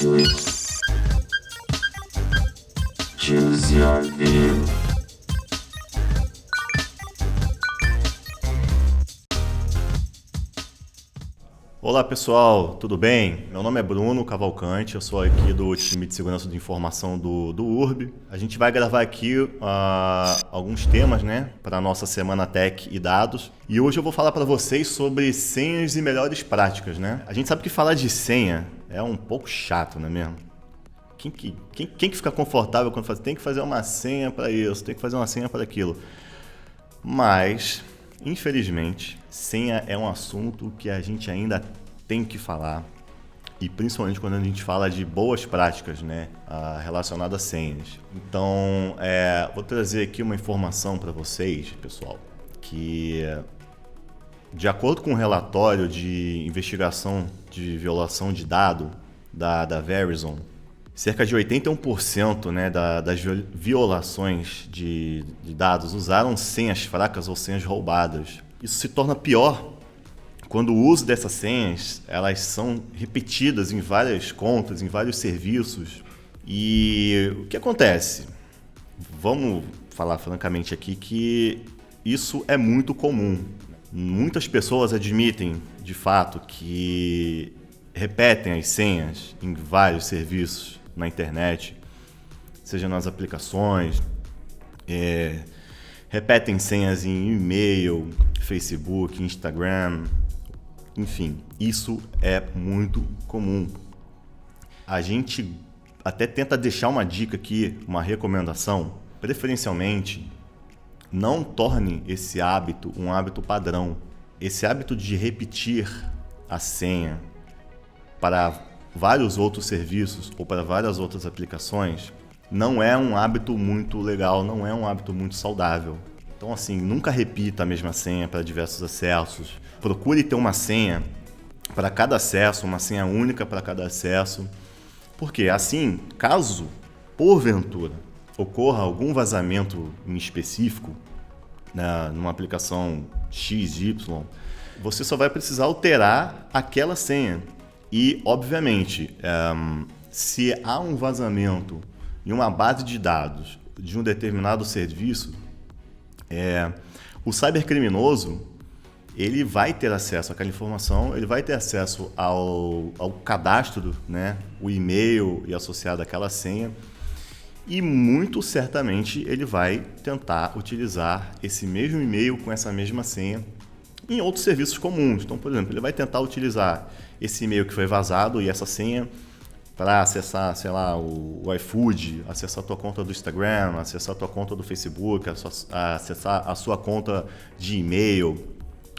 Twitch. Choose your view. Olá pessoal, tudo bem? Meu nome é Bruno Cavalcante, eu sou aqui do time de segurança de informação do URB. A gente vai gravar aqui alguns temas, né, para a nossa Semana Tech e Dados. E hoje eu vou falar para vocês sobre senhas e melhores práticas, né? A gente sabe que falar de senha é um pouco chato, não é mesmo? Quem que fica confortável quando fala, tem que fazer uma senha para isso, tem que fazer uma senha para aquilo? Mas, infelizmente, senha é um assunto que a gente ainda tem que falar, e principalmente quando a gente fala de boas práticas, né, relacionadas a senhas. Então, vou trazer aqui uma informação para vocês, pessoal, que de acordo com um relatório de investigação de violação de dado da Verizon, cerca de 81%, né, das violações de dados usaram senhas fracas ou senhas roubadas. Isso se torna pior quando o uso dessas senhas elas são repetidas em várias contas, em vários serviços. E o que acontece? Vamos falar francamente aqui que isso é muito comum. Muitas pessoas admitem, de fato, que repetem as senhas em vários serviços na internet, seja nas aplicações, repetem senhas em e-mail, Facebook, Instagram, enfim, isso é muito comum. A gente até tenta deixar uma dica aqui, uma recomendação, preferencialmente, não torne esse hábito um hábito padrão. Esse hábito de repetir a senha para vários outros serviços ou para várias outras aplicações não é um hábito muito legal, não é um hábito muito saudável. Então, assim, nunca repita a mesma senha para diversos acessos. Procure ter uma senha para cada acesso, uma senha única para cada acesso. Porque, assim, caso, porventura, ocorra algum vazamento em específico, numa aplicação XY, você só vai precisar alterar aquela senha. E, obviamente, se há um vazamento em uma base de dados de um determinado serviço, o cybercriminoso ele vai ter acesso àquela informação, ele vai ter acesso ao cadastro, né, o e-mail e associado àquela senha, e muito certamente ele vai tentar utilizar esse mesmo e-mail com essa mesma senha em outros serviços comuns. Então, por exemplo, ele vai tentar utilizar esse e-mail que foi vazado e essa senha para acessar, sei lá, o iFood, acessar a tua conta do Instagram, acessar a tua conta do Facebook, acessar a sua conta de e-mail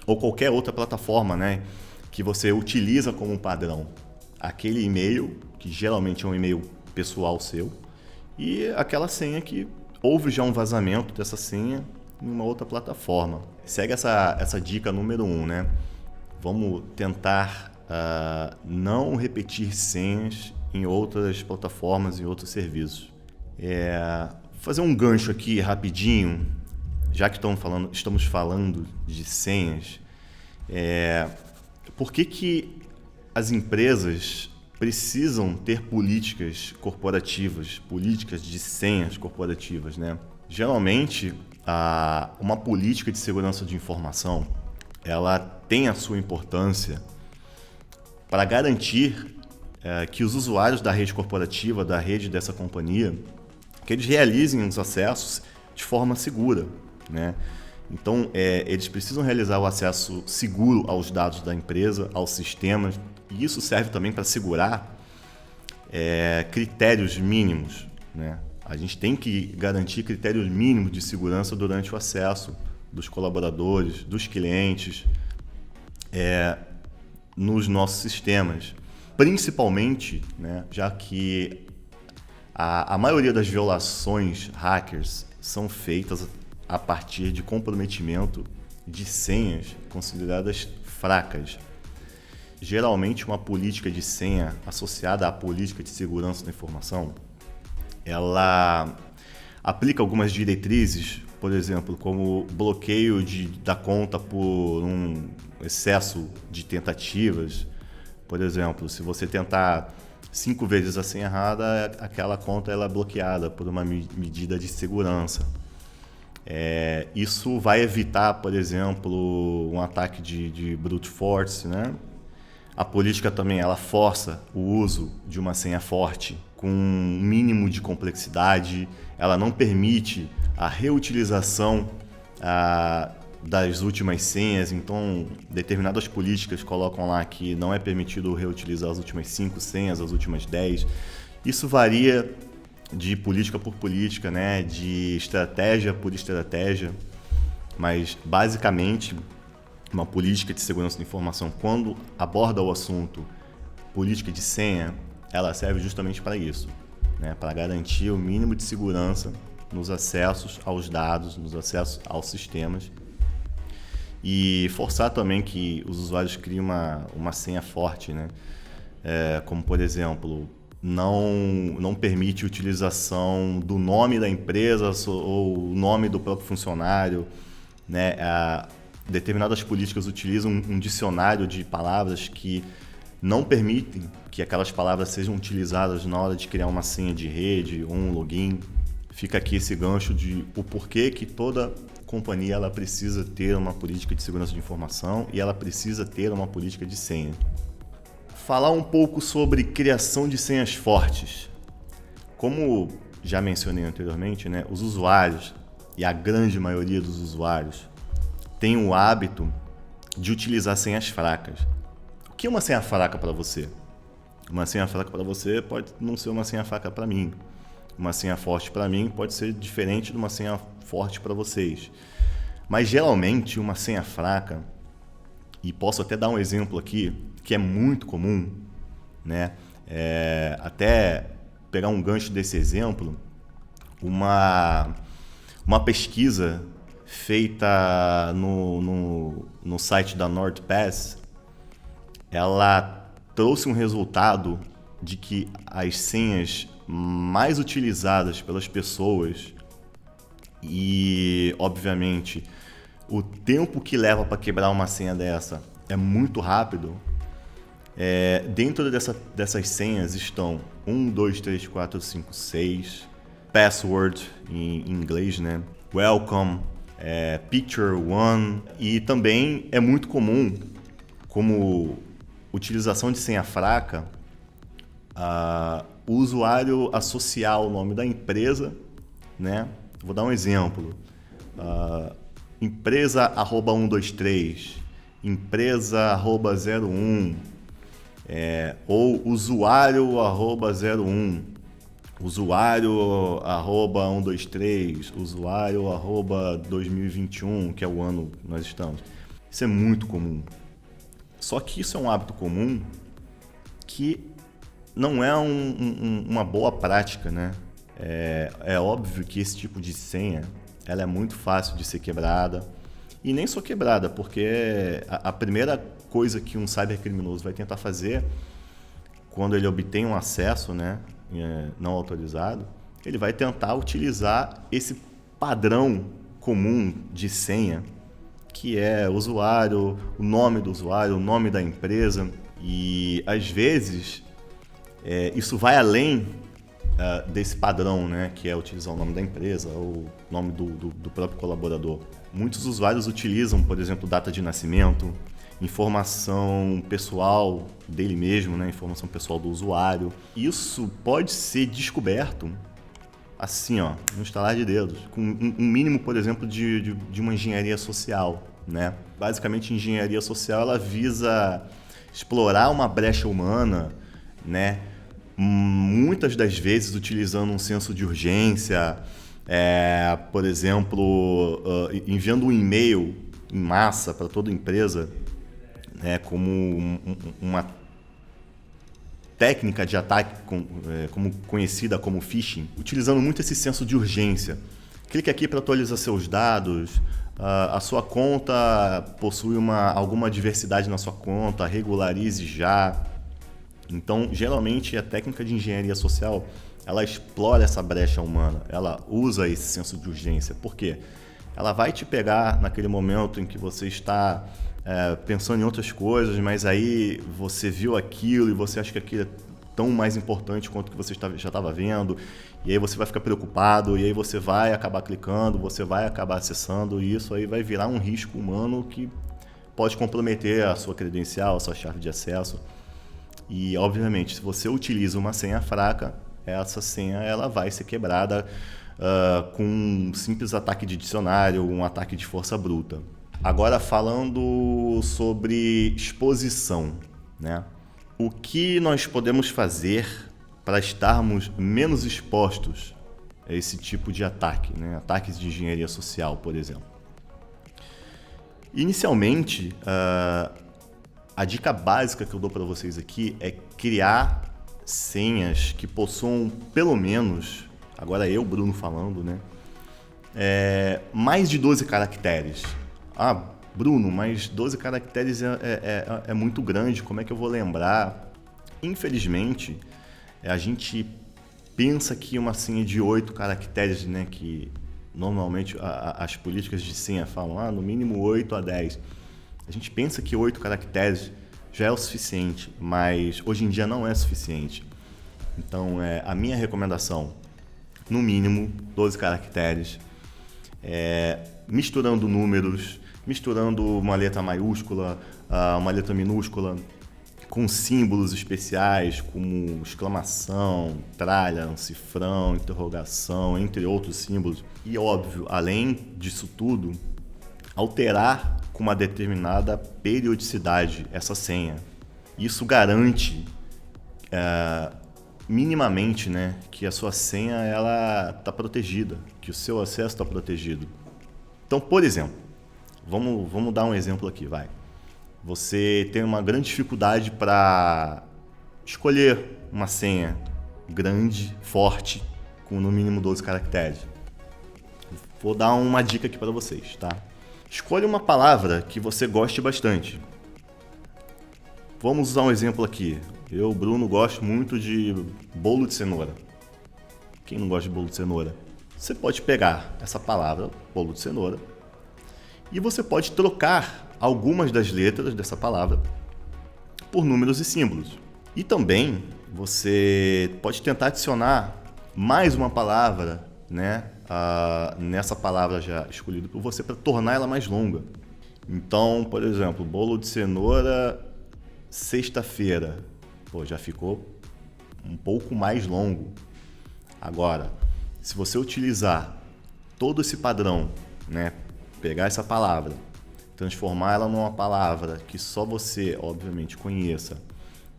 ou qualquer outra plataforma, né, que você utiliza como padrão. Aquele e-mail, que geralmente é um e-mail pessoal seu, e aquela senha que houve já um vazamento dessa senha em uma outra plataforma. Segue essa dica número 1, né? Vamos tentar não repetir senhas em outras plataformas e outros serviços. Fazer um gancho aqui rapidinho, já que estamos falando de senhas. Por que as empresas precisam ter políticas corporativas, políticas de senhas corporativas, né? Geralmente, uma política de segurança de informação, ela tem a sua importância para garantir que os usuários da rede corporativa, da rede dessa companhia, que eles realizem os acessos de forma segura, né? Então, eles precisam realizar o acesso seguro aos dados da empresa, aos sistemas, e isso serve também para assegurar critérios mínimos, né? A gente tem que garantir critérios mínimos de segurança durante o acesso dos colaboradores, dos clientes, nos nossos sistemas. Principalmente, né, já que a maioria das violações hackers são feitas a partir de comprometimento de senhas consideradas fracas. Geralmente, uma política de senha associada à política de segurança da informação, ela aplica algumas diretrizes, por exemplo, como bloqueio da conta por um excesso de tentativas. Por exemplo, se você tentar 5 vezes a senha errada, aquela conta ela é bloqueada por uma medida de segurança. Isso vai evitar, por exemplo, um ataque de brute force, né? A política também ela força o uso de uma senha forte com um mínimo de complexidade, ela não permite a reutilização das últimas senhas, então determinadas políticas colocam lá que não é permitido reutilizar as últimas 5 senhas, as últimas 10. Isso varia de política por política, né? De estratégia por estratégia, mas basicamente uma política de segurança da informação, quando aborda o assunto política de senha, ela serve justamente para isso, né? Para garantir o mínimo de segurança nos acessos aos dados, nos acessos aos sistemas e forçar também que os usuários criem uma senha forte, né? Como, por exemplo, não permite utilização do nome da empresa ou o nome do próprio funcionário, né? Determinadas políticas utilizam um dicionário de palavras que não permitem que aquelas palavras sejam utilizadas na hora de criar uma senha de rede ou um login. Fica aqui esse gancho de o porquê que toda companhia ela precisa ter uma política de segurança de informação e ela precisa ter uma política de senha. Falar um pouco sobre criação de senhas fortes. Como já mencionei anteriormente, né, os usuários, e a grande maioria dos usuários, tem o hábito de utilizar senhas fracas. O que é uma senha fraca para você? Uma senha fraca para você pode não ser uma senha fraca para mim. Uma senha forte para mim pode ser diferente de uma senha forte para vocês. Mas geralmente uma senha fraca, e posso até dar um exemplo aqui, que é muito comum, né? Até pegar um gancho desse exemplo, uma pesquisa feita no site da NordPass, ela trouxe um resultado de que as senhas mais utilizadas pelas pessoas e, obviamente, o tempo que leva para quebrar uma senha dessa é muito rápido. Dentro dessas senhas estão 1, 2, 3, 4, 5, 6, password em inglês, né? Welcome, picture one, e também é muito comum, como utilização de senha fraca, o usuário associar o nome da empresa, né? Vou dar um exemplo. Empresa @123, empresa @01, ou usuário @01, usuário @123, usuário @2021, que é o ano que nós estamos. Isso é muito comum. Só que isso é um hábito comum que não é uma boa prática, né? É óbvio que esse tipo de senha ela é muito fácil de ser quebrada. E nem só quebrada, porque a primeira coisa que um cybercriminoso vai tentar fazer quando ele obtém um acesso, né, não autorizado, ele vai tentar utilizar esse padrão comum de senha, que é o usuário, o nome do usuário, o nome da empresa. E, às vezes, isso vai além desse padrão, né, que é utilizar o nome da empresa ou o nome do próprio colaborador. Muitos usuários utilizam, por exemplo, data de nascimento, informação pessoal dele mesmo, né, informação pessoal do usuário. Isso pode ser descoberto assim, no estalar de dedos, com um mínimo, por exemplo, de uma engenharia social, né? Basicamente, a engenharia social ela visa explorar uma brecha humana, né? Muitas das vezes utilizando um senso de urgência, por exemplo, enviando um e-mail em massa para toda empresa, né, como uma técnica de ataque como conhecida como phishing, utilizando muito esse senso de urgência. Clique aqui para atualizar seus dados, a sua conta possui alguma diversidade na sua conta, regularize já. Então, geralmente, a técnica de engenharia social, ela explora essa brecha humana, ela usa esse senso de urgência. Por quê? Ela vai te pegar naquele momento em que você está pensando em outras coisas, mas aí você viu aquilo e você acha que aquilo é tão mais importante quanto que você já estava vendo, e aí você vai ficar preocupado, e aí você vai acabar clicando, você vai acabar acessando, e isso aí vai virar um risco humano que pode comprometer a sua credencial, a sua chave de acesso. E, obviamente, se você utiliza uma senha fraca, essa senha ela vai ser quebrada com um simples ataque de dicionário, um ataque de força bruta. Agora, falando sobre exposição, né? O que nós podemos fazer para estarmos menos expostos a esse tipo de ataque, né? Ataques de engenharia social, por exemplo. Inicialmente, a dica básica que eu dou para vocês aqui é criar senhas que possuam pelo menos, agora eu, Bruno, falando, né? Mais de 12 caracteres. Ah, Bruno, mas 12 caracteres é muito grande, como é que eu vou lembrar? Infelizmente, a gente pensa que uma senha de 8 caracteres, né, que normalmente as políticas de senha falam, no mínimo 8 a 10. A gente pensa que 8 caracteres já é o suficiente, mas hoje em dia não é suficiente. Então, a minha recomendação, no mínimo 12 caracteres, misturando números, misturando uma letra maiúscula, uma letra minúscula, com símbolos especiais como exclamação, tralha, um cifrão, interrogação, entre outros símbolos. E óbvio, além disso tudo, alterar com uma determinada periodicidade essa senha. Isso garante minimamente, né, que a sua senha está protegida, que o seu acesso está protegido. Então, por exemplo, vamos dar um exemplo aqui, vai. Você tem uma grande dificuldade para escolher uma senha grande, forte, com no mínimo 12 caracteres. Vou dar uma dica aqui para vocês, tá? Escolha uma palavra que você goste bastante. Vamos usar um exemplo aqui. Eu, Bruno, gosto muito de bolo de cenoura. Quem não gosta de bolo de cenoura? Você pode pegar essa palavra, bolo de cenoura, e você pode trocar algumas das letras dessa palavra por números e símbolos. E também você pode tentar adicionar mais uma palavra, né, nessa palavra já escolhida por você para tornar ela mais longa. Então, por exemplo, bolo de cenoura, sexta-feira. Já ficou um pouco mais longo. Agora, se você utilizar todo esse padrão, né, pegar essa palavra, transformar ela numa palavra que só você, obviamente, conheça,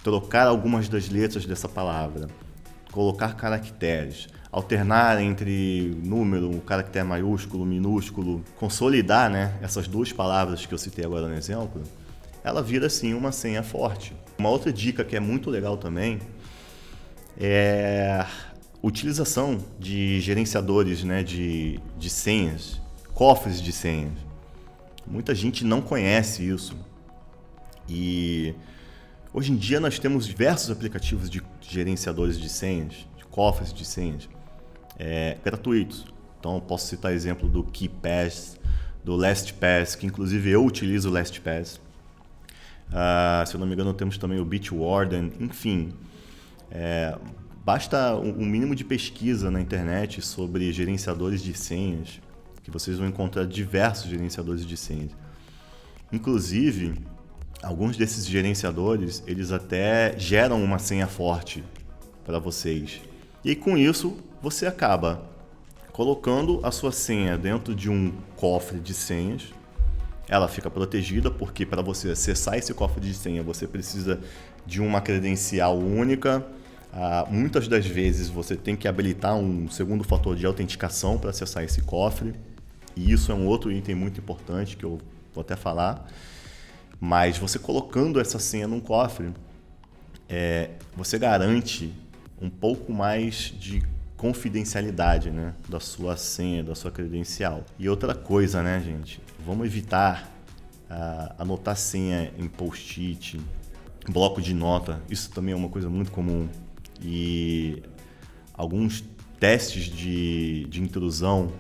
trocar algumas das letras dessa palavra, colocar caracteres, alternar entre número, caractere maiúsculo, minúsculo, consolidar, né, essas duas palavras que eu citei agora no exemplo, ela vira sim uma senha forte. Uma outra dica que é muito legal também é a utilização de gerenciadores, né, de senhas, cofres de senhas. Muita gente não conhece isso. E hoje em dia nós temos diversos aplicativos de gerenciadores de senhas, de cofres de senhas, gratuitos. Então, posso citar exemplo do KeePass, do LastPass, que inclusive eu utilizo o LastPass. Se eu não me engano, temos também o Bitwarden. Enfim, basta um mínimo de pesquisa na internet sobre gerenciadores de senhas, que vocês vão encontrar diversos gerenciadores de senhas. Inclusive, alguns desses gerenciadores, eles até geram uma senha forte para vocês. E com isso, você acaba colocando a sua senha dentro de um cofre de senhas. Ela fica protegida porque para você acessar esse cofre de senha, você precisa de uma credencial única. Muitas das vezes você tem que habilitar um segundo fator de autenticação para acessar esse cofre. E isso é um outro item muito importante que eu vou até falar. Mas você colocando essa senha num cofre, você garante um pouco mais de confidencialidade, né, da sua senha, da sua credencial. E outra coisa, né, gente? Vamos evitar anotar senha em post-it, bloco de nota. Isso também é uma coisa muito comum. E alguns testes de intrusão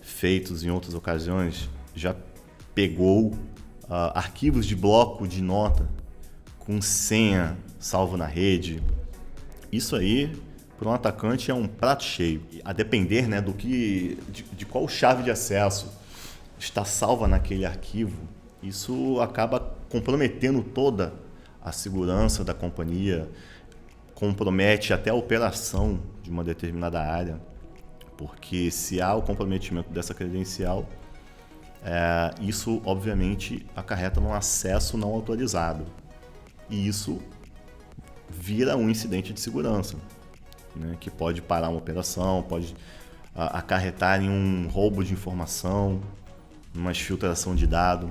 feitos em outras ocasiões já pegou arquivos de bloco de nota com senha salvo na rede, Isso aí, para um atacante, é um prato cheio. A depender, né, de qual chave de acesso está salva naquele arquivo, isso acaba comprometendo toda a segurança da companhia, compromete até a operação de uma determinada área, porque se há o comprometimento dessa credencial, isso obviamente acarreta num acesso não autorizado. E isso vira um incidente de segurança, né, que pode parar uma operação, pode acarretar em um roubo de informação, uma exfiltração de dado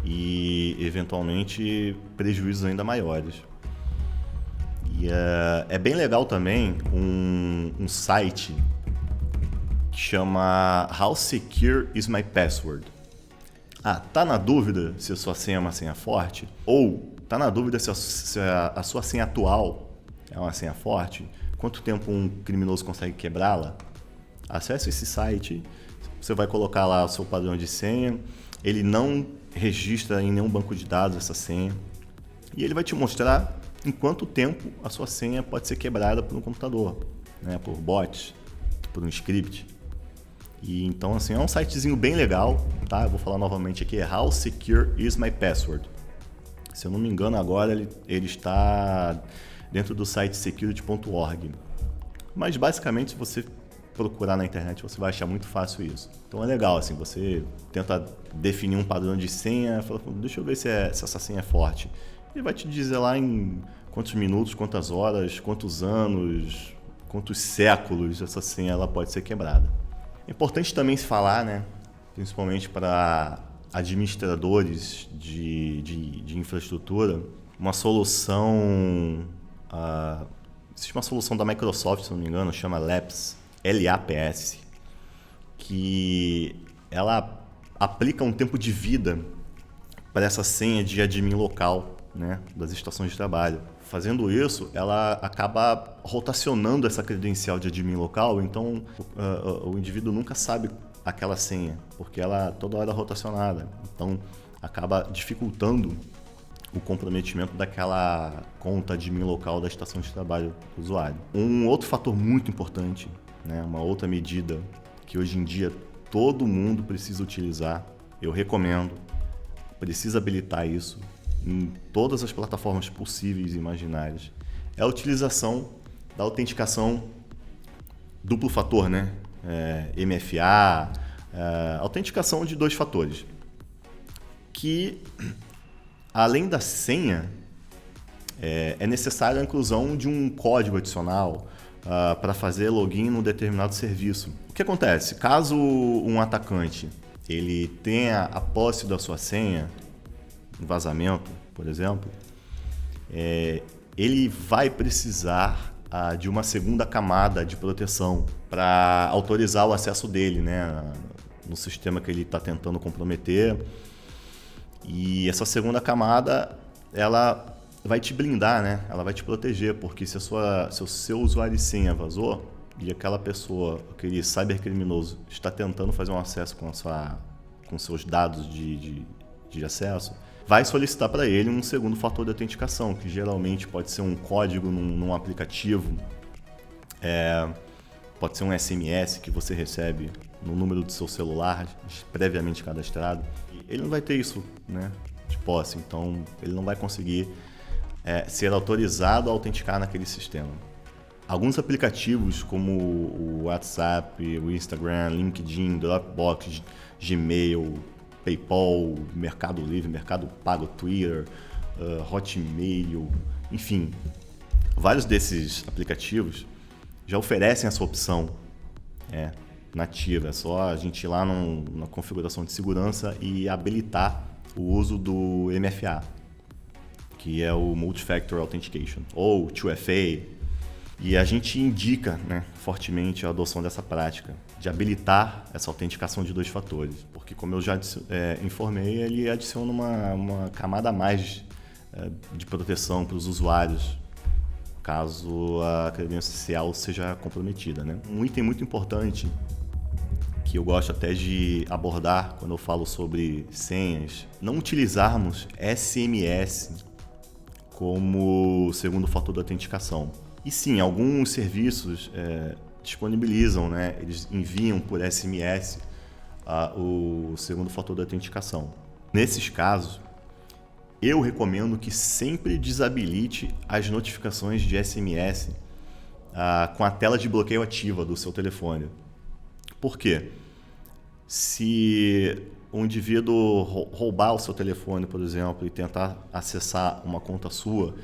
e, eventualmente, prejuízos ainda maiores. E é bem legal também um site que chama How Secure is My Password? Tá na dúvida se a sua senha é uma senha forte? Ou tá na dúvida se a sua senha atual é uma senha forte? Quanto tempo um criminoso consegue quebrá-la? Acesse esse site, você vai colocar lá o seu padrão de senha, ele não registra em nenhum banco de dados essa senha e ele vai te mostrar em quanto tempo a sua senha pode ser quebrada por um computador, né, por bots, por um script. E então, assim, é um sitezinho bem legal, tá? Eu vou falar novamente aqui, é How Secure is My Password? Se eu não me engano, agora ele está dentro do site security.org. Mas, basicamente, se você procurar na internet, você vai achar muito fácil isso. Então, é legal, assim, você tenta definir um padrão de senha, fala, deixa eu ver se essa senha é forte. Ele vai te dizer lá em quantos minutos, quantas horas, quantos anos, quantos séculos essa senha ela pode ser quebrada. É importante também se falar, né, principalmente para administradores de infraestrutura, uma solução, existe uma solução da Microsoft, se não me engano, chama LAPS, L-A-P-S, que ela aplica um tempo de vida para essa senha de admin local, né, das estações de trabalho. Fazendo isso, ela acaba rotacionando essa credencial de admin local, então o indivíduo nunca sabe aquela senha, porque ela toda hora é rotacionada. Então, acaba dificultando o comprometimento daquela conta admin local da estação de trabalho do usuário. Um outro fator muito importante, né, uma outra medida que hoje em dia todo mundo precisa utilizar, eu recomendo, precisa habilitar isso em todas as plataformas possíveis e imaginárias, é a utilização da autenticação duplo fator, né? MFA, autenticação de 2 fatores, que além da senha, é necessária a inclusão de um código adicional para fazer login num determinado serviço. O que acontece? Caso um atacante ele tenha a posse da sua senha, um vazamento, por exemplo, ele vai precisar de uma segunda camada de proteção para autorizar o acesso dele, né, no sistema que ele está tentando comprometer. E essa segunda camada, ela vai te blindar, né? Ela vai te proteger, porque se o seu usuário e senha vazou e aquela pessoa, aquele cybercriminoso, está tentando fazer um acesso com seus dados de acesso, vai solicitar para ele um segundo fator de autenticação, que geralmente pode ser um código num aplicativo, pode ser um SMS que você recebe no número do seu celular, previamente cadastrado. Ele não vai ter isso, né, de posse, então ele não vai conseguir ser autorizado a autenticar naquele sistema. Alguns aplicativos como o WhatsApp, o Instagram, LinkedIn, Dropbox, Gmail, PayPal, Mercado Livre, Mercado Pago, Twitter, Hotmail, enfim, vários desses aplicativos já oferecem essa opção nativa. É só a gente ir lá na configuração de segurança e habilitar o uso do MFA, que é o Multi-Factor Authentication, ou 2FA. E a gente indica, né, fortemente a adoção dessa prática, de habilitar essa autenticação de 2 fatores. Porque, como eu já informei, ele adiciona uma camada a mais de proteção para os usuários, caso a credencial seja comprometida, né? Um item muito importante que eu gosto até de abordar quando eu falo sobre senhas, não utilizarmos SMS como segundo fator de autenticação. E sim, alguns serviços disponibilizam, né? Eles enviam por SMS o segundo fator de autenticação. Nesses casos, eu recomendo que sempre desabilite as notificações de SMS com a tela de bloqueio ativa do seu telefone. Por quê? Se um indivíduo roubar o seu telefone, por exemplo, e tentar acessar uma conta sua,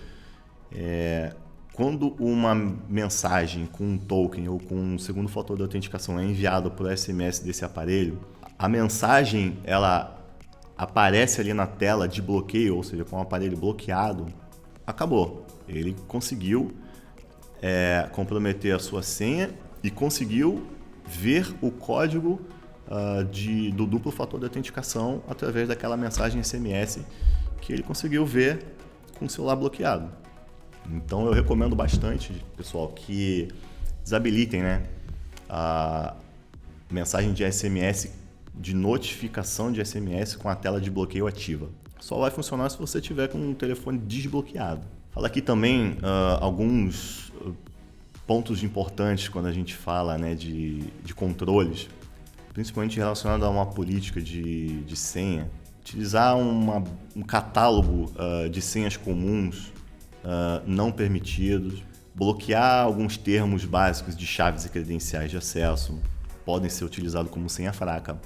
quando uma mensagem com um token ou com um segundo fator de autenticação é enviado por SMS desse aparelho, a mensagem ela aparece ali na tela de bloqueio, ou seja, com o aparelho bloqueado, acabou. Ele conseguiu comprometer a sua senha e conseguiu ver o código do duplo fator de autenticação através daquela mensagem SMS que ele conseguiu ver com o celular bloqueado. Então eu recomendo bastante, pessoal, que desabilitem, né, a mensagem de SMS, de notificação de SMS com a tela de bloqueio ativa. Só vai funcionar se você tiver com o telefone desbloqueado. Fala aqui também alguns pontos importantes quando a gente fala, né, de controles, principalmente relacionado a uma política de senha. Utilizar um catálogo de senhas comuns não permitidos, bloquear alguns termos básicos de chaves e credenciais de acesso, podem ser utilizados como senha fraca,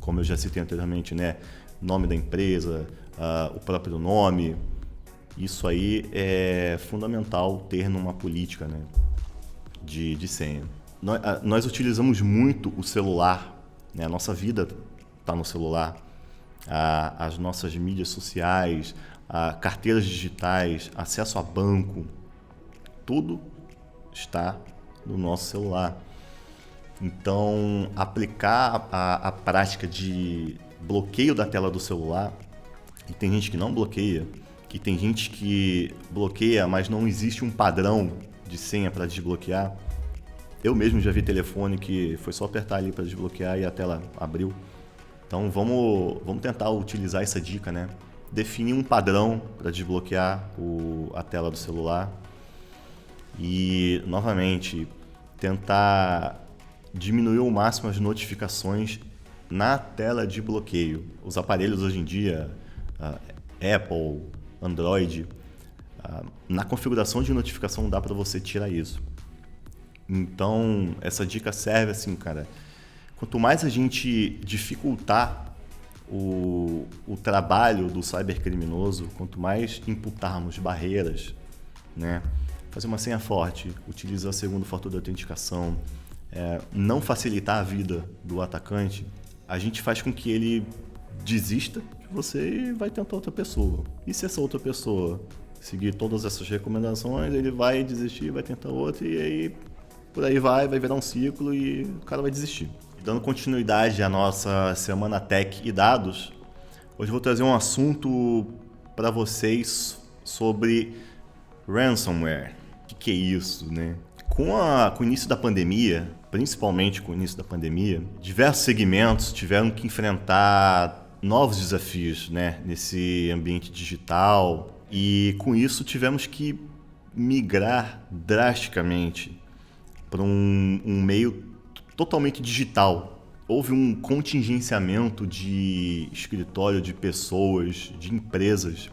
como eu já citei anteriormente, né? Nome da empresa, o próprio nome. Isso aí é fundamental ter numa política, né, de senha. Nós utilizamos muito o celular, né? A nossa vida está no celular, as nossas mídias sociais, carteiras digitais, acesso a banco, tudo está no nosso celular. Então, aplicar a prática de bloqueio da tela do celular, e tem gente que não bloqueia, que tem gente que bloqueia, mas não existe um padrão de senha para desbloquear. Eu mesmo já vi telefone que foi só apertar ali para desbloquear e a tela abriu. Então vamos tentar utilizar essa dica, né? Definir um padrão para desbloquear a tela do celular e, novamente, tentar diminuir ao máximo as notificações na tela de bloqueio. Os aparelhos hoje em dia, Apple, Android, na configuração de notificação dá para você tirar isso. Então, essa dica serve assim, cara. Quanto mais a gente dificultar o trabalho do cybercriminoso, quanto mais imputarmos barreiras, né? Fazer uma senha forte, utilizar o segundo fator de autenticação, não facilitar a vida do atacante, a gente faz com que ele desista de você e vai tentar outra pessoa. E se essa outra pessoa seguir todas essas recomendações, ele vai desistir, vai tentar outra e aí por aí vai virar um ciclo e o cara vai desistir. Dando continuidade à nossa Semana Tech e Dados, hoje eu vou trazer um assunto para vocês sobre ransomware. O que é isso, né? Com o início da pandemia, principalmente com o início da pandemia, diversos segmentos tiveram que enfrentar novos desafios, né, nesse ambiente digital, e com isso tivemos que migrar drasticamente para um meio totalmente digital. Houve um contingenciamento de escritório, de pessoas, de empresas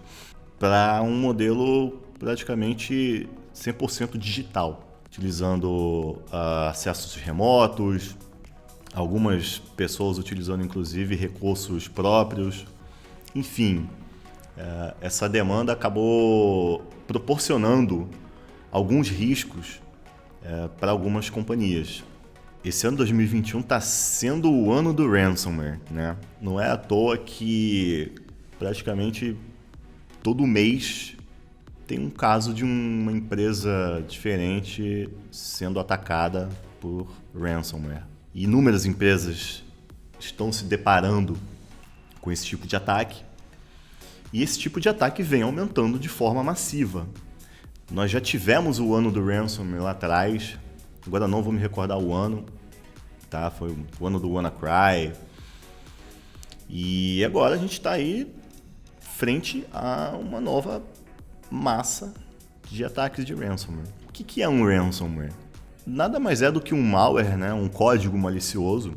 para um modelo praticamente 100% digital, utilizando acessos remotos, algumas pessoas utilizando inclusive recursos próprios. Enfim, essa demanda acabou proporcionando alguns riscos para algumas companhias. Esse ano 2021 está sendo o ano do ransomware, né? Não é à toa que praticamente todo mês tem um caso de uma empresa diferente sendo atacada por ransomware. E inúmeras empresas estão se deparando com esse tipo de ataque. E esse tipo de ataque vem aumentando de forma massiva. Nós já tivemos o ano do ransomware lá atrás, agora não vou me recordar o ano, tá? Foi o ano do WannaCry. E agora a gente está aí frente a uma nova massa de ataques de ransomware. que é um ransomware? Nada mais é do que um malware, né? Um código malicioso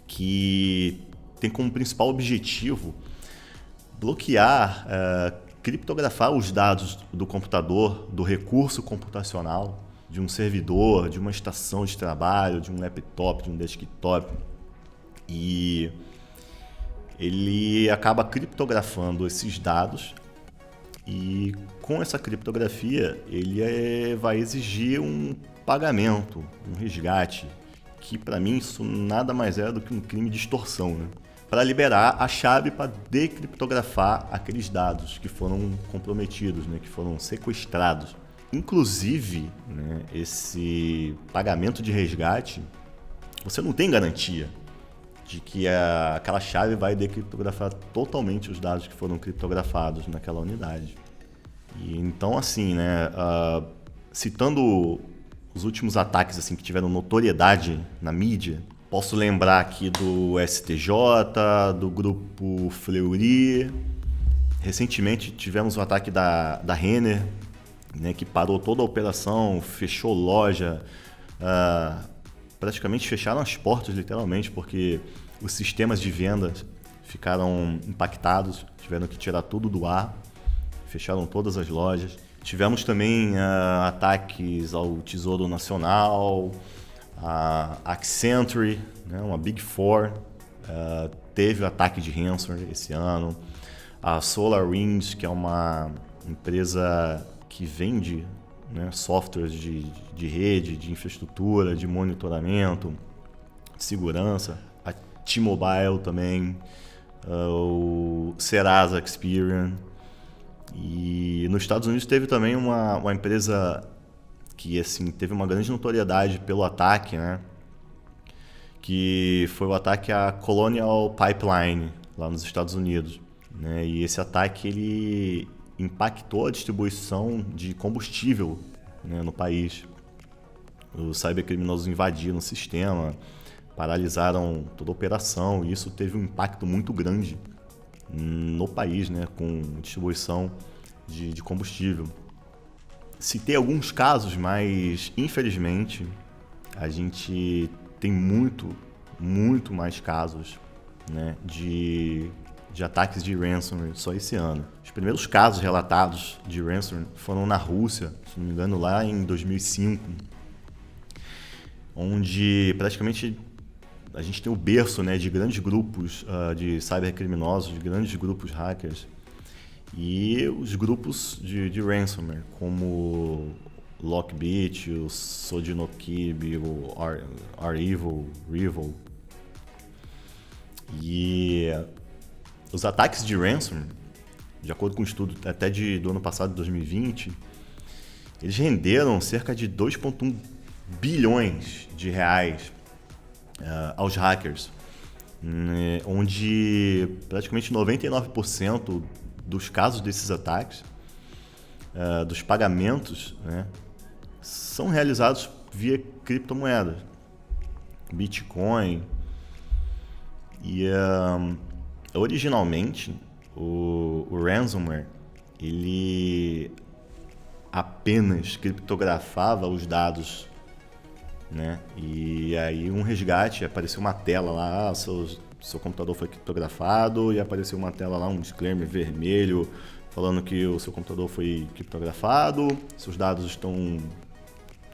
que tem como principal objetivo bloquear, criptografar os dados do computador, do recurso computacional, de um servidor, de uma estação de trabalho, de um laptop, de um desktop. E ele acaba criptografando esses dados e com essa criptografia ele vai exigir um pagamento, um resgate, que para mim isso nada mais é do que um crime de extorsão, né? Para liberar a chave para decriptografar aqueles dados que foram comprometidos, né? Que foram sequestrados. Inclusive, né, esse pagamento de resgate, você não tem garantia de que aquela chave vai decriptografar totalmente os dados que foram criptografados naquela unidade. E então, assim, né, citando os últimos ataques assim, que tiveram notoriedade na mídia, posso lembrar aqui do STJ, do grupo Fleury. Recentemente tivemos o ataque da Renner, né, que parou toda a operação, fechou loja, praticamente fecharam as portas literalmente, porque os sistemas de vendas ficaram impactados, tiveram que tirar tudo do ar, fecharam todas as lojas. Tivemos também ataques ao Tesouro Nacional, a Accenture, né, uma Big Four, teve o ataque de ransomware esse ano. A SolarWinds, que é uma empresa que vende, né, softwares de rede, de infraestrutura, de monitoramento, de segurança. A T-Mobile também, o Serasa Experian. E nos Estados Unidos teve também uma empresa que assim, teve uma grande notoriedade pelo ataque, né? Que foi o ataque à Colonial Pipeline, lá nos Estados Unidos, né? E esse ataque ele impactou a distribuição de combustível, né, no país. Os cybercriminosos invadiram o sistema, paralisaram toda a operação, e isso teve um impacto muito grande no país, né, com distribuição de combustível. Citei alguns casos, mas infelizmente a gente tem muito mais casos, né, de ataques de ransomware só esse ano. Os primeiros casos relatados de ransomware foram na Rússia, se não me engano, lá em 2005, onde praticamente a gente tem o berço, né, de grandes grupos de cybercriminosos, de grandes grupos hackers, e os grupos de ransomware, como o Lockbit, o Sodinokib, o REvil. E os ataques de ransomware, de acordo com um estudo até do ano passado, 2020, eles renderam cerca de 2,1 bilhões de reais aos hackers, né, onde praticamente 99% dos casos desses ataques, dos pagamentos, né, são realizados via criptomoedas, Bitcoin. E originalmente o ransomware ele apenas criptografava os dados, né? E aí um resgate, apareceu uma tela lá, seu computador foi criptografado, e apareceu uma tela lá, um disclaimer vermelho falando que o seu computador foi criptografado, seus dados estão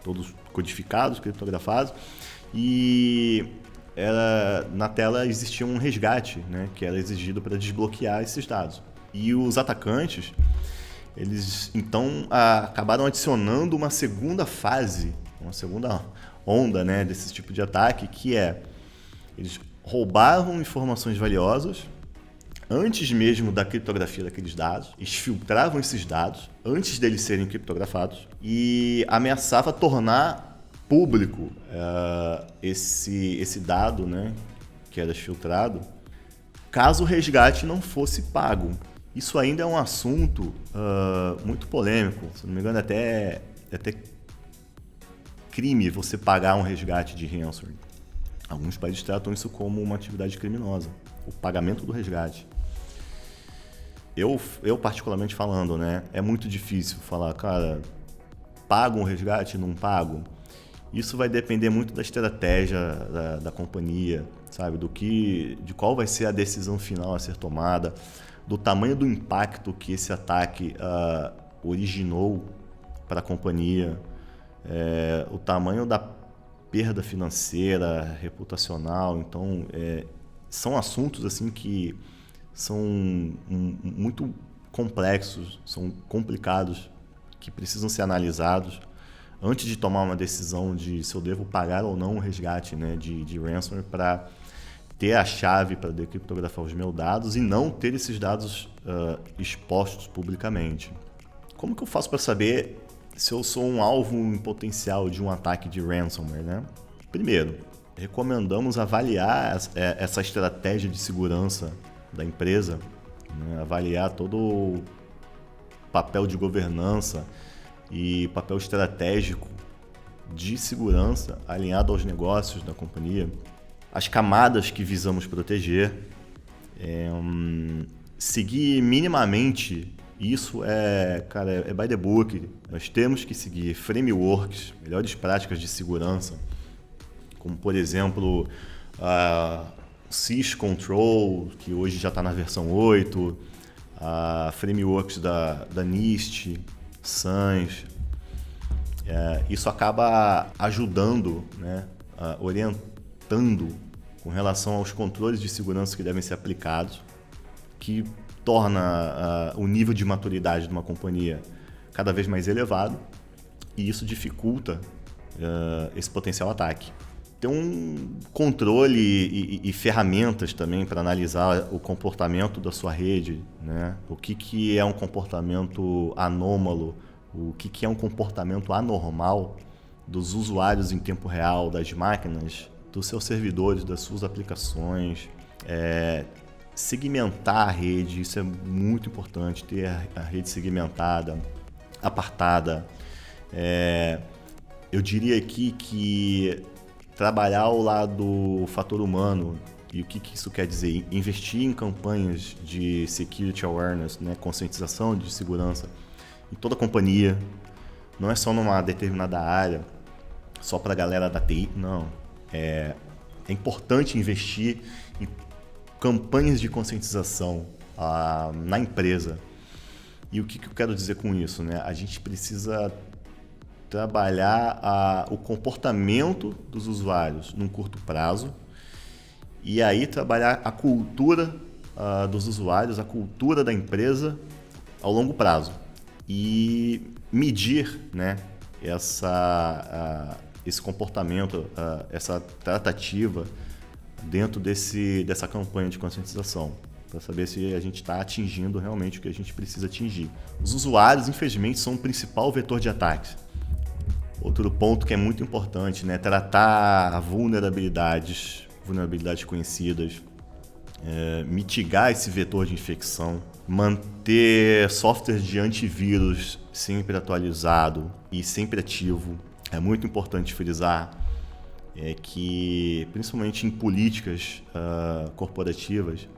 todos codificados, criptografados, e na tela existia um resgate, né, que era exigido para desbloquear esses dados. E os atacantes, eles então acabaram adicionando uma segunda fase, uma segunda onda, né, desse tipo de ataque, que eles roubavam informações valiosas antes mesmo da criptografia daqueles dados, eles filtravam esses dados antes deles serem criptografados e ameaçava tornar público esse dado, né, que era filtrado, caso o resgate não fosse pago. Isso ainda é um assunto muito polêmico. Se não me engano, é até crime você pagar um resgate de ransomware. Alguns países tratam isso como uma atividade criminosa, o pagamento do resgate. Eu particularmente falando, né, é muito difícil falar, cara, Pagam o resgate? Não pagam? Isso vai depender muito da estratégia da companhia, sabe? De qual vai ser a decisão final a ser tomada, do tamanho do impacto que esse ataque originou para a companhia, o tamanho da perda financeira, reputacional. Então, são assuntos assim que são muito complexos, são complicados, que precisam ser analisados antes de tomar uma decisão de se eu devo pagar ou não o resgate, né, de ransomware, para ter a chave para decriptografar os meus dados e não ter esses dados expostos publicamente. Como que eu faço para saber se eu sou um alvo em potencial de um ataque de ransomware, né? Primeiro, recomendamos avaliar essa estratégia de segurança da empresa, né? Avaliar todo o papel de governança e papel estratégico de segurança alinhado aos negócios da companhia, as camadas que visamos proteger, seguir minimamente. Isso é by the book. Nós temos que seguir frameworks, melhores práticas de segurança, como, por exemplo, SysControl, que hoje já está na versão 8, frameworks da NIST, SANS. Isso acaba ajudando, né, orientando com relação aos controles de segurança que devem ser aplicados, que torna o nível de maturidade de uma companhia cada vez mais elevado, e isso dificulta esse potencial ataque. Tem um controle e ferramentas também para analisar o comportamento da sua rede, né? O que é um comportamento anômalo, o que é um comportamento anormal dos usuários em tempo real, das máquinas, dos seus servidores, das suas aplicações. Segmentar a rede, isso é muito importante, ter a rede segmentada, apartada. Eu diria aqui que trabalhar ao lado do fator humano, e o que isso quer dizer? Investir em campanhas de security awareness, né? Conscientização de segurança em toda a companhia, não é só numa determinada área, só para a galera da TI, não. É importante investir em campanhas de conscientização na empresa. E o que eu quero dizer com isso, né? A gente precisa trabalhar o comportamento dos usuários num curto prazo e aí trabalhar a cultura dos usuários, a cultura da empresa ao longo prazo e medir, né, esse comportamento, essa tratativa dentro dessa campanha de conscientização, para saber se a gente está atingindo realmente o que a gente precisa atingir. Os usuários, infelizmente, são o principal vetor de ataques. Outro ponto que é muito importante, né? Tratar vulnerabilidades conhecidas, mitigar esse vetor de infecção, manter software de antivírus sempre atualizado e sempre ativo. É muito importante frisar que, principalmente em políticas corporativas,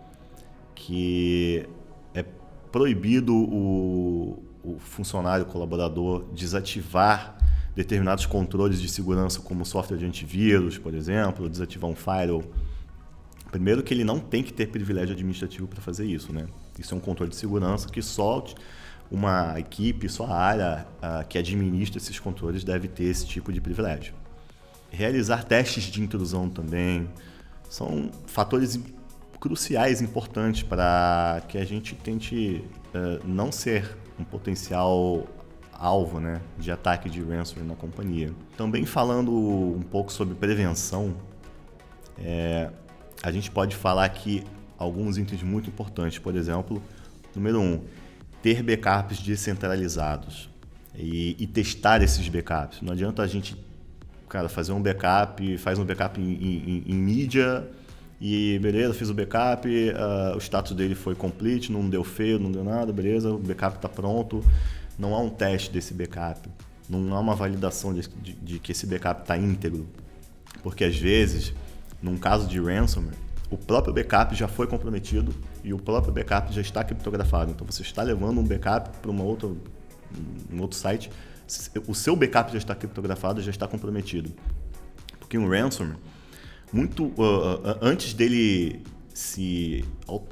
que é proibido o funcionário, o colaborador, desativar determinados controles de segurança, como software de antivírus, por exemplo, desativar um firewall. Primeiro que ele não tem que ter privilégio administrativo para fazer isso, né? Isso é um controle de segurança que só uma equipe, só a área que administra esses controles deve ter esse tipo de privilégio. Realizar testes de intrusão também são fatores cruciais, importantes para que a gente tente não ser um potencial alvo, né, de ataque de ransomware na companhia. Também falando um pouco sobre prevenção, a gente pode falar aqui alguns itens muito importantes. Por exemplo, número 1, ter backups descentralizados e testar esses backups. Não adianta a gente, fazer um backup, faz um backup em mídia e beleza, fiz o backup, o status dele foi complete, não deu fail, não deu nada, beleza, o backup está pronto. Não há um teste desse backup, não há uma validação de que esse backup está íntegro, porque às vezes, num caso de ransomware, o próprio backup já foi comprometido e o próprio backup já está criptografado. Então você está levando um backup para um outro site o seu backup já está criptografado, já está comprometido. Porque um ransomware, antes dele se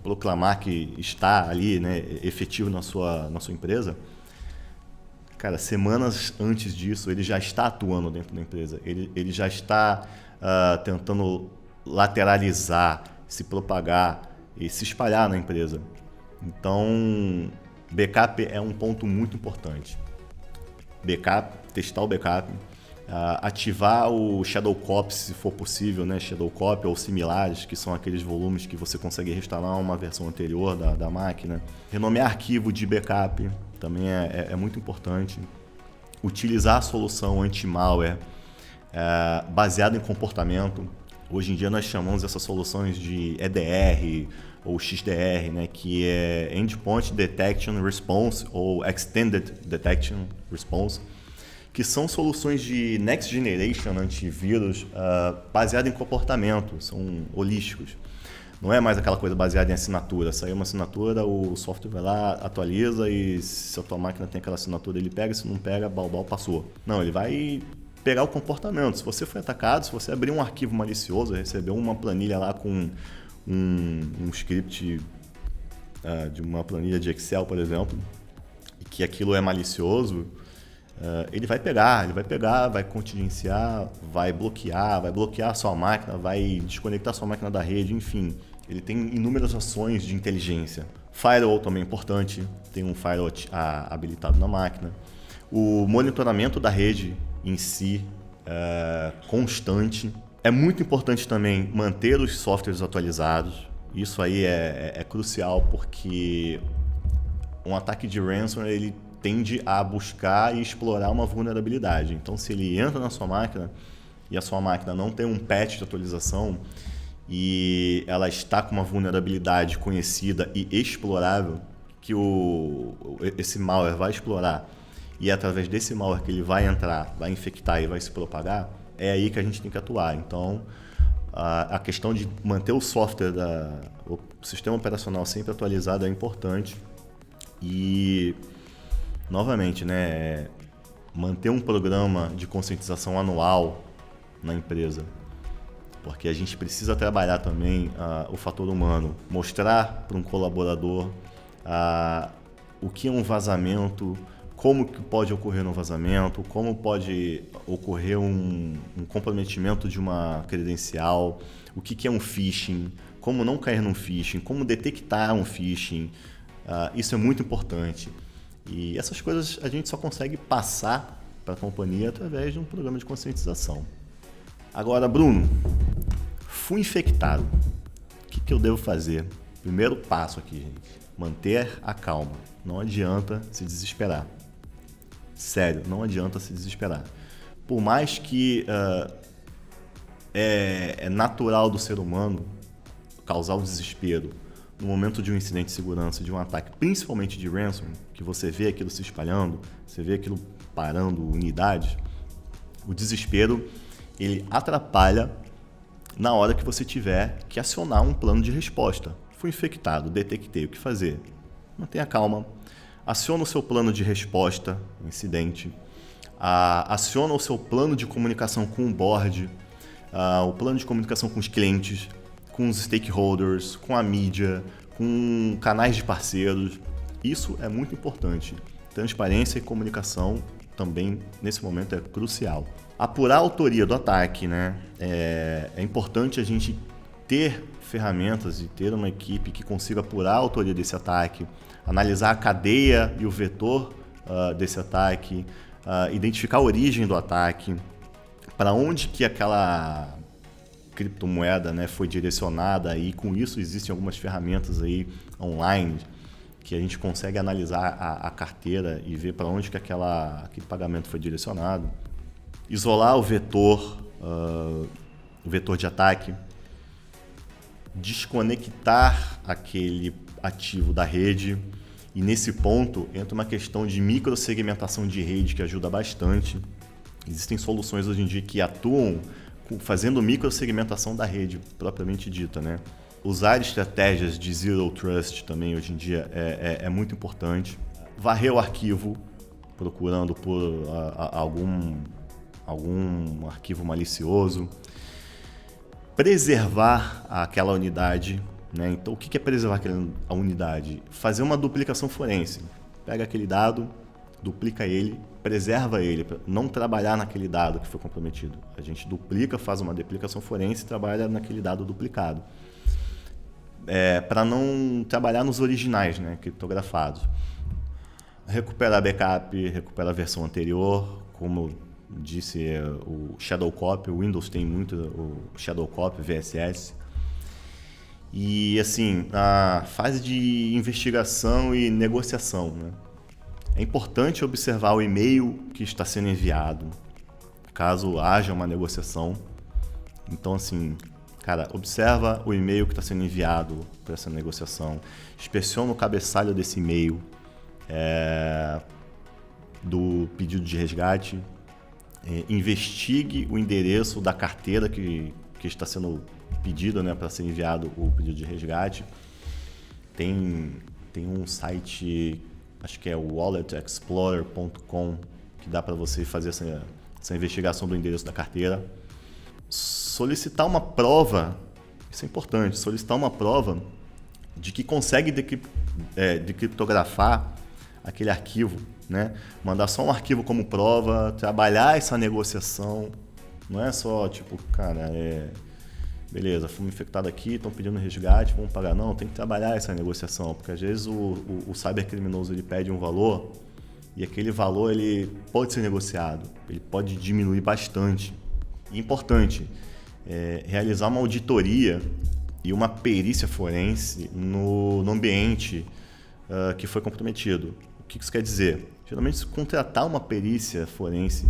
proclamar que está ali, né, efetivo na sua empresa, cara, semanas antes disso, ele já está atuando dentro da empresa. Ele já está tentando lateralizar, se propagar e se espalhar na empresa. Então, backup é um ponto muito importante. Backup, testar o backup, ativar o Shadow Copy se for possível, né? Shadow Copy ou similares, que são aqueles volumes que você consegue restaurar uma versão anterior da máquina. Renomear arquivo de backup também é muito importante. Utilizar a solução anti-malware baseada em comportamento. Hoje em dia nós chamamos essas soluções de EDR ou XDR, né, que é Endpoint Detection Response ou Extended Detection Response, que são soluções de Next Generation antivírus baseadas em comportamento, são holísticos. Não é mais aquela coisa baseada em assinatura. Saiu uma assinatura, o software vai lá, atualiza e se a tua máquina tem aquela assinatura, ele pega, se não pega, balbal, passou. Não, ele vai pegar o comportamento. Se você foi atacado, se você abrir um arquivo malicioso, recebeu uma planilha lá com um script de uma planilha de Excel, por exemplo, e que aquilo é malicioso, ele vai pegar, vai contingenciar, vai bloquear a sua máquina, vai desconectar a sua máquina da rede, enfim. Ele tem inúmeras ações de inteligência. Firewall também é importante, tem um firewall habilitado na máquina. O monitoramento da rede em si, constante. É muito importante também manter os softwares atualizados. Isso aí é crucial porque um ataque de ransomware ele tende a buscar e explorar uma vulnerabilidade. Então, se ele entra na sua máquina e a sua máquina não tem um patch de atualização e ela está com uma vulnerabilidade conhecida e explorável, que esse malware vai explorar, e é através desse malware que ele vai entrar, vai infectar e vai se propagar, é aí que a gente tem que atuar. Então, a questão de manter o software, o sistema operacional sempre atualizado é importante. E, novamente, né, manter um programa de conscientização anual na empresa, porque a gente precisa trabalhar também o fator humano, mostrar para um colaborador o que é um vazamento, como que pode ocorrer um vazamento, como pode ocorrer um comprometimento de uma credencial, o que é um phishing, como não cair num phishing, como detectar um phishing. Isso é muito importante. E essas coisas a gente só consegue passar para a companhia através de um programa de conscientização. Agora, Bruno, fui infectado. O que eu devo fazer? Primeiro passo aqui, gente. Manter a calma. Não adianta se desesperar. Sério, não adianta se desesperar. Por mais que é natural do ser humano causar o desespero no momento de um incidente de segurança, de um ataque, principalmente de ransomware, que você vê aquilo se espalhando, você vê aquilo parando unidades, o desespero ele atrapalha na hora que você tiver que acionar um plano de resposta. Fui infectado, detectei o que fazer. Mantenha calma. Aciona o seu plano de resposta ao incidente. Aciona o seu plano de comunicação com o board, o plano de comunicação com os clientes, com os stakeholders, com a mídia, com canais de parceiros. Isso é muito importante. Transparência e comunicação também, nesse momento, é crucial. Apurar a autoria do ataque, né? É importante a gente ter ferramentas e ter uma equipe que consiga apurar a autoria desse ataque, analisar a cadeia e o vetor desse ataque, identificar a origem do ataque, para onde que aquela criptomoeda, né, foi direcionada, e com isso existem algumas ferramentas aí online que a gente consegue analisar a carteira e ver para onde que aquele pagamento foi direcionado. Isolar o vetor de ataque, desconectar aquele ativo da rede, e nesse ponto entra uma questão de microsegmentação de rede que ajuda bastante. Existem soluções hoje em dia que atuam fazendo microsegmentação da rede propriamente dita, né? Usar estratégias de Zero Trust também hoje em dia é muito importante. Varrer o arquivo, procurando por algum arquivo malicioso. Preservar aquela unidade, né? Então, o que é preservar a unidade? Fazer uma duplicação forense. Pega aquele dado, duplica ele, preserva ele, para não trabalhar naquele dado que foi comprometido. A gente duplica, faz uma duplicação forense e trabalha naquele dado duplicado. Para não trabalhar nos originais, né, criptografados. Recuperar backup, recuperar a versão anterior, como disse o Shadow Copy, o Windows tem muito o Shadow Copy, VSS. E assim, a fase de investigação e negociação, né? É importante observar o e-mail que está sendo enviado, caso haja uma negociação. Então assim, cara, observa o e-mail que está sendo enviado para essa negociação, inspeciona o cabeçalho desse e-mail do pedido de resgate, investigue o endereço da carteira que está sendo pedido, né, para ser enviado o pedido de resgate. Tem um site, acho que é o walletexplorer.com, que dá para você fazer essa investigação do endereço da carteira. Solicitar uma prova, isso é importante, solicitar uma prova de que consegue decriptografar aquele arquivo, né? Mandar só um arquivo como prova, trabalhar essa negociação. Não é só tipo, cara, beleza, fomos infectados aqui, estão pedindo resgate, vamos pagar. Não, tem que trabalhar essa negociação, porque às vezes o cybercriminoso ele pede um valor e aquele valor ele pode ser negociado, ele pode diminuir bastante. E importante, realizar uma auditoria e uma perícia forense no ambiente que foi comprometido. O que isso quer dizer? Geralmente, se contratar uma perícia forense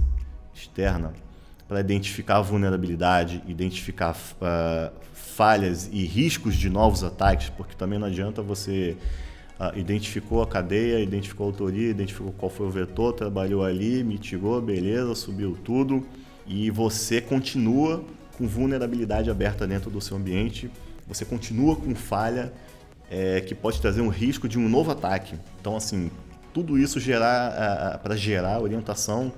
externa para identificar a vulnerabilidade, identificar falhas e riscos de novos ataques, porque também não adianta você identificou a cadeia, identificou a autoria, identificou qual foi o vetor, trabalhou ali, mitigou, beleza, subiu tudo, e você continua com vulnerabilidade aberta dentro do seu ambiente, você continua com falha que pode trazer um risco de um novo ataque. Então, assim, tudo isso para gerar orientação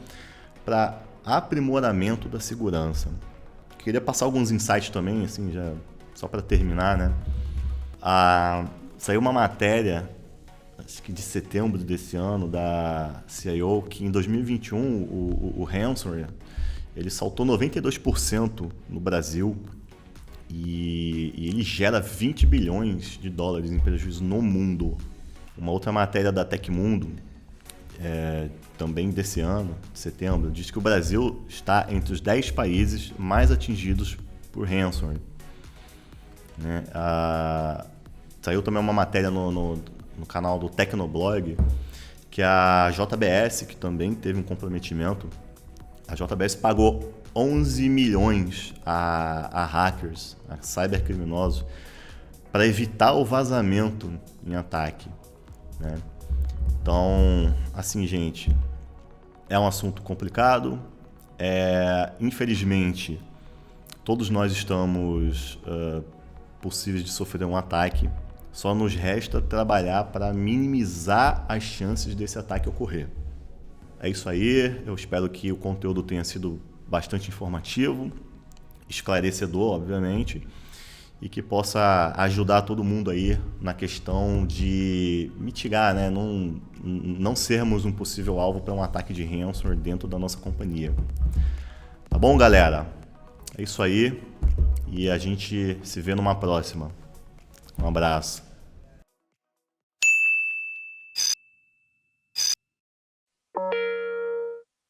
para aprimoramento da segurança. Queria passar alguns insights também, assim, já só para terminar, né? Saiu uma matéria, acho que de setembro desse ano, da CIO, que em 2021 o ransomware ele saltou 92% no Brasil e ele gera 20 bilhões de dólares em prejuízo no mundo. Uma outra matéria da Tecmundo, também desse ano, de setembro, diz que o Brasil está entre os 10 países mais atingidos por ransomware. Né? Saiu também uma matéria no canal do Tecnoblog, que a JBS, que também teve um comprometimento, a JBS pagou 11 milhões a hackers, a cybercriminosos, para evitar o vazamento em ataque. Né? Então, assim, gente, é um assunto complicado. Infelizmente, todos nós estamos possíveis de sofrer um ataque. Só nos resta trabalhar para minimizar as chances desse ataque ocorrer. É isso aí. Eu espero que o conteúdo tenha sido bastante informativo, esclarecedor, obviamente, e que possa ajudar todo mundo aí na questão de mitigar, né? Não sermos um possível alvo para um ataque de ransomware dentro da nossa companhia. Tá bom, galera? É isso aí e a gente se vê numa próxima. Um abraço.